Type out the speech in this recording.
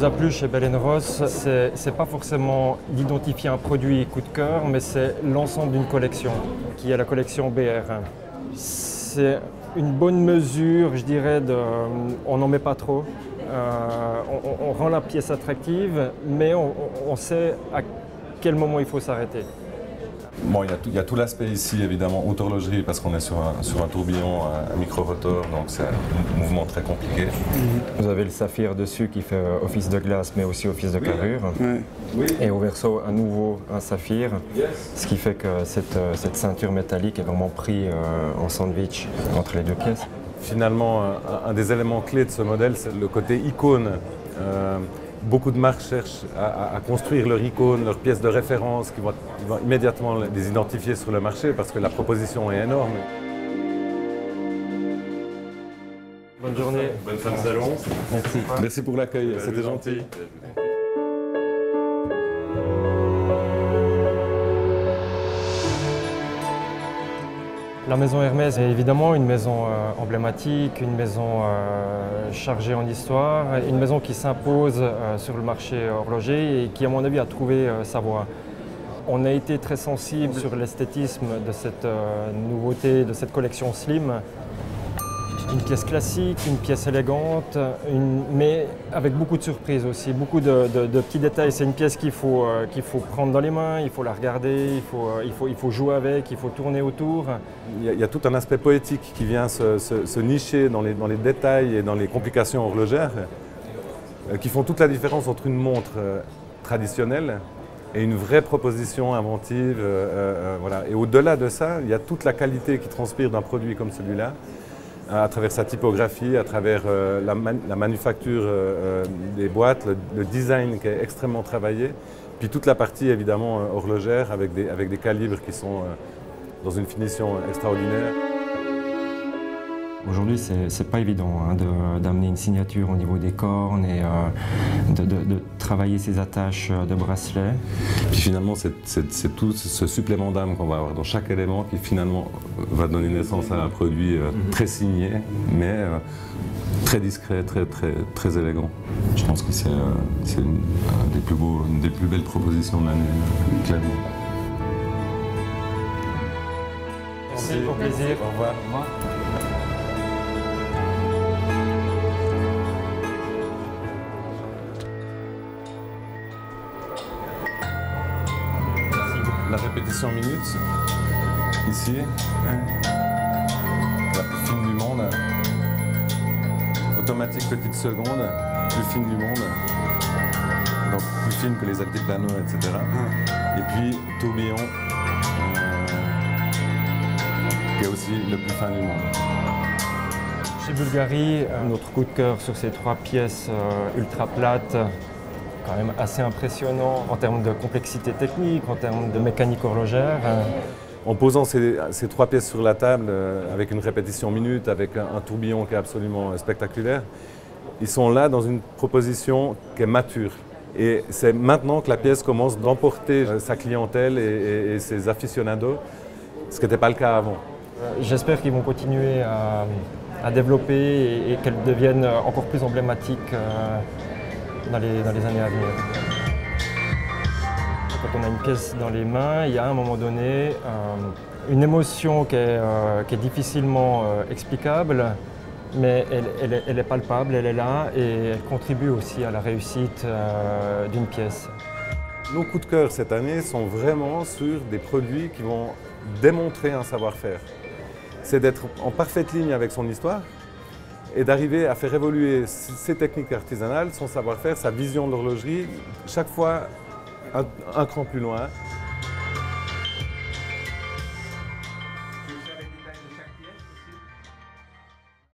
a plu chez Bell & Ross, c'est pas forcément d'identifier un produit coup de cœur, mais c'est l'ensemble d'une collection, qui est la collection BR. C'est une bonne mesure, je dirais, on n'en met pas trop. On rend la pièce attractive, mais on sait à quel moment il faut s'arrêter. Bon, il y a tout l'aspect ici, évidemment, haute horlogerie, parce qu'on est sur un tourbillon à micro-rotor, donc c'est un mouvement très compliqué. Vous avez le saphir dessus qui fait office de glace, mais aussi office de carrure. Oui. Et au verso, à nouveau, un saphir, ce qui fait que cette ceinture métallique est vraiment prise en sandwich entre les deux pièces. Finalement, un des éléments clés de ce modèle, c'est le côté icône. Beaucoup de marques cherchent à construire leur icône, leur pièce de référence, qui vont immédiatement les identifier sur le marché parce que la proposition est énorme. Bonne journée. Bonne fin de salon. Merci. Merci pour l'accueil, c'était gentil. La maison Hermès est évidemment une maison emblématique, une maison chargée en histoire, une maison qui s'impose sur le marché horloger et qui, à mon avis, a trouvé sa voie. On a été très sensible sur l'esthétisme de cette nouveauté, de cette collection Slim. Une pièce classique, une pièce élégante, mais avec beaucoup de surprises aussi, beaucoup de petits détails. C'est une pièce qu'il faut prendre dans les mains, il faut la regarder, il faut jouer avec, il faut tourner autour. Il y a tout un aspect poétique qui vient se nicher dans les détails et dans les complications horlogères qui font toute la différence entre une montre traditionnelle et une vraie proposition inventive. Voilà. Et au-delà de ça, il y a toute la qualité qui transpire d'un produit comme celui-là, à travers sa typographie, à travers la manufacture des boîtes, le design qui est extrêmement travaillé, puis toute la partie évidemment horlogère avec des calibres qui sont dans une finition extraordinaire. Aujourd'hui, c'est pas évident d'amener une signature au niveau des cornes et de travailler ces attaches de bracelet. Puis finalement, c'est tout ce supplément d'âme qu'on va avoir dans chaque élément qui finalement va donner naissance à un produit très signé, mais très discret, très élégant. Je pense que c'est une des plus belles propositions de l'année, clairement. Merci, au plaisir. Au revoir. Au revoir. La répétition minute, ici, la plus fine du monde. Automatique petite seconde, plus fine du monde. Donc plus fine que les altiplano, etc. Et puis tourbillon, qui est aussi le plus fin du monde. Chez Bulgari, notre coup de cœur sur ces trois pièces ultra plates, quand même assez impressionnant en termes de complexité technique, en termes de mécanique horlogère. En posant ces trois pièces sur la table, avec une répétition minute, avec un tourbillon qui est absolument spectaculaire, ils sont là dans une proposition qui est mature. Et c'est maintenant que la pièce commence d'emporter sa clientèle et ses aficionados, ce qui n'était pas le cas avant. J'espère qu'ils vont continuer à développer et qu'elles deviennent encore plus emblématiques dans les années à venir. Quand on a une pièce dans les mains, il y a à un moment donné une émotion qui est difficilement explicable, mais elle est palpable, elle est là et elle contribue aussi à la réussite d'une pièce. Nos coups de cœur cette année sont vraiment sur des produits qui vont démontrer un savoir-faire. C'est d'être en parfaite ligne avec son histoire et d'arriver à faire évoluer ses techniques artisanales, son savoir-faire, sa vision de l'horlogerie, chaque fois un cran plus loin.